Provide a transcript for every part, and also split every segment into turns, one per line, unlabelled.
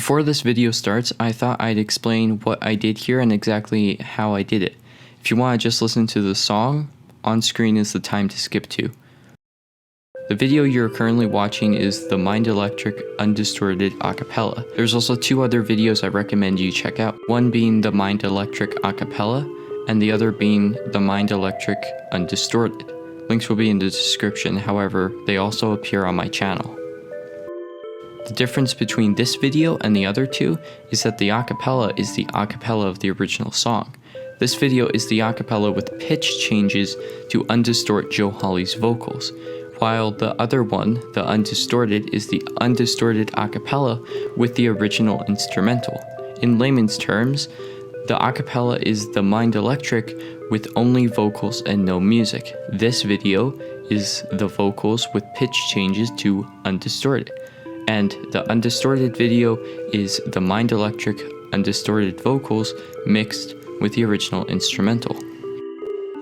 Before this video starts, I thought I'd explain what I did here and exactly how I did it. If you want to just listen to the song, on screen is the time to skip to. The video you're currently watching is the Mind Electric Undistorted Acapella. There's also two other videos I recommend you check out, one being the Mind Electric Acapella, and the other being the Mind Electric Undistorted. Links will be in the description, however, they also appear on my channel. The difference between this video and the other two is that the acapella is the acapella of the original song. This video is the acapella with pitch changes to undistort Joe Hawley's vocals, while the other one, the undistorted, is the undistorted acapella with the original instrumental. In layman's terms, the acapella is the Mind Electric with only vocals and no music. This video is the vocals with pitch changes to undistorted. And the undistorted video is the Mind Electric undistorted vocals mixed with the original instrumental.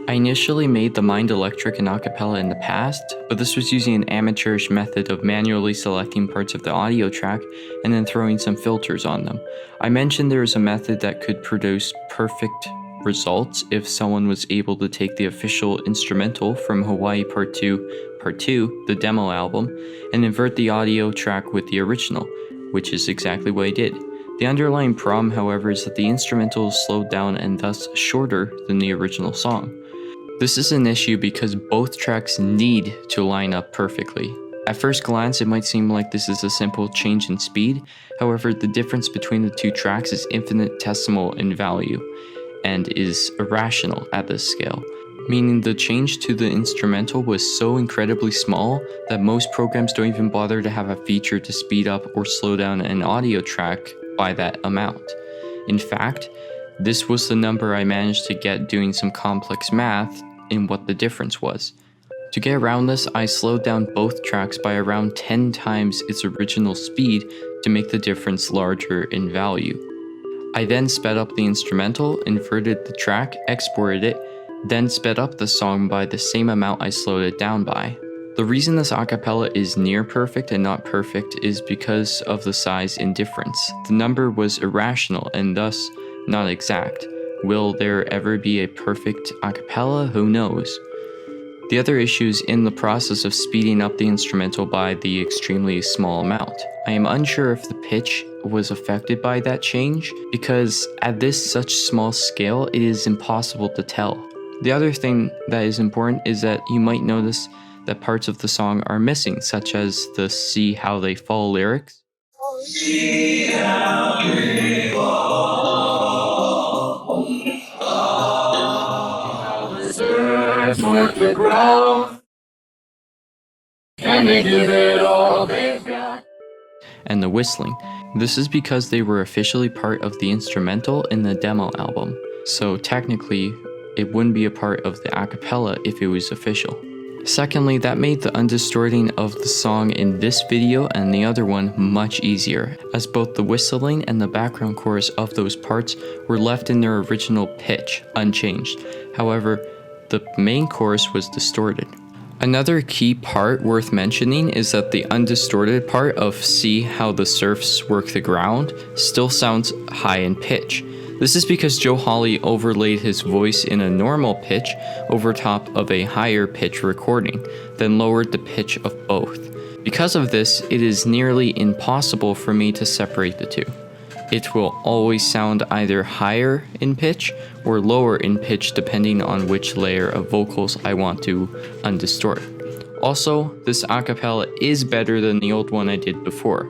I initially made the Mind Electric and acapella in the past, but this was using an amateurish method of manually selecting parts of the audio track and then throwing some filters on them. I mentioned there is a method that could produce perfect results if someone was able to take the official instrumental from Hawaii Part 2, the demo album, and invert the audio track with the original, which is exactly what I did. The underlying problem, however, is that the instrumental is slowed down and thus shorter than the original song. This is an issue because both tracks need to line up perfectly. At first glance, it might seem like this is a simple change in speed, however, the difference between the two tracks is infinitesimal in value and is irrational at this scale, meaning the change to the instrumental was so incredibly small that most programs don't even bother to have a feature to speed up or slow down an audio track by that amount. In fact, this was the number I managed to get doing some complex math in what the difference was. To get around this, I slowed down both tracks by around 10 times its original speed to make the difference larger in value. I then sped up the instrumental, inverted the track, exported it, then sped up the song by the same amount I slowed it down by. The reason this acapella is near perfect and not perfect is because of the size indifference. The number was irrational and thus not exact. Will there ever be a perfect acapella? Who knows? The other issue is in the process of speeding up the instrumental by the extremely small amount. I am unsure if the pitch was affected by that change, because at this such small scale, it is impossible to tell. The other thing that is important is that you might notice that parts of the song are missing, such as the "See How They Fall" lyrics. See how they fall, how the serfs work the ground, and they give it all they've got. And the whistling. This is because they were officially part of the instrumental in the demo album, so technically it wouldn't be a part of the acapella if it was official. Secondly, that made the undistorting of the song in this video and the other one much easier, as both the whistling and the background chorus of those parts were left in their original pitch, unchanged. However, the main chorus was distorted. Another key part worth mentioning is that the undistorted part of "See How the Serfs Work the Ground" still sounds high in pitch. This is because Joe Hawley overlaid his voice in a normal pitch over top of a higher pitch recording, then lowered the pitch of both. Because of this, it is nearly impossible for me to separate the two. It will always sound either higher in pitch or lower in pitch depending on which layer of vocals I want to undistort. Also, this acapella is better than the old one I did before.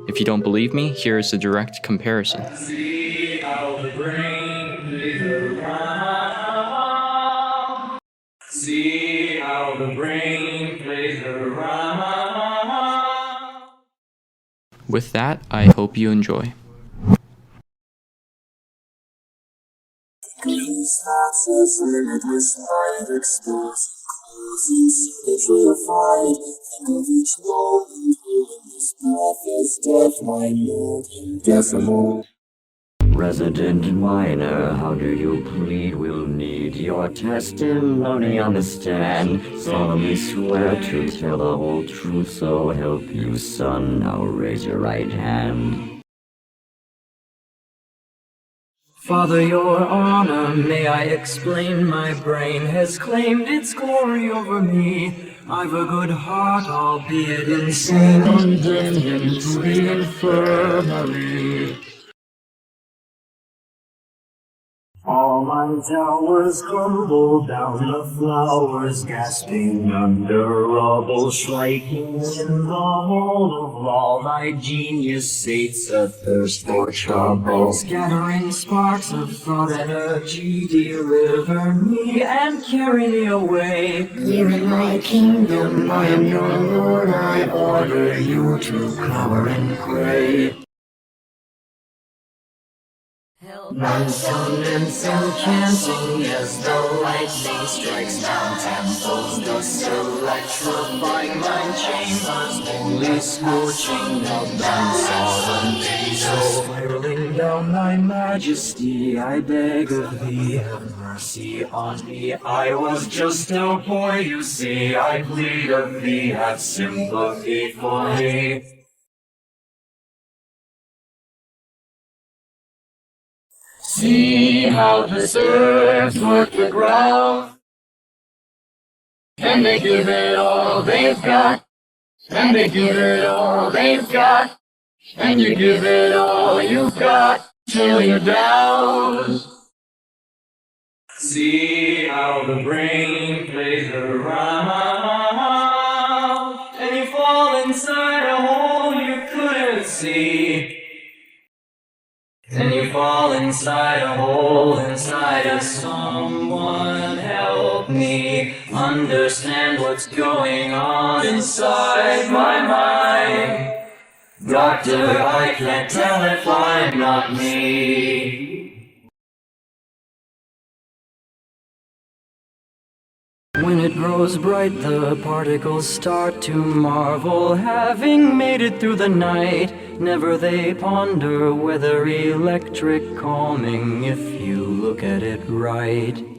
If you don't believe me, here is a direct comparison. See how the brain plays around. See how the brain plays around. With that, I hope you enjoy.
These thoughts are filled with light, exposing closing, petrified. Think of each moment, holding this breath as death, my note indecimal.
Resident whiner, how do you plead? We'll need your testimony on the stand. Solemnly swear to tell the whole truth, so help you, son. Now raise your right hand.
Father, your honor, may I explain? My brain has claimed its glory over me. I've a good heart, albeit insane, condemned into the infirmary. All my towers crumble down, the flowers gasping under rubble, shrieking in the hall of law. Thy genius sates a thirst for trouble, scattering sparks of thought energy, deliver me and carry me away.
Here in my kingdom, I am your lord, I order you to cower and pray.
My sonance encamping as the lightning strikes down temples, thus electrifying my chambers, only scorching the unsodden so spiraling down thy majesty, I beg of thee, have mercy on me. I was just a boy, you see, I plead of thee, have sympathy for me. See how the serfs work the ground, and they give it all they've got, and they give it all they've got, and you give it all you've got till you're down. See how the brain plays around, and you fall inside a hole you couldn't see. And you fall inside a hole inside of someone. Help me understand what's going on inside my mind. Doctor, I can't tell if I'm not me. When it grows bright, the particles start to marvel, having made it through the night. Never they ponder whether electric calming if you look at it right.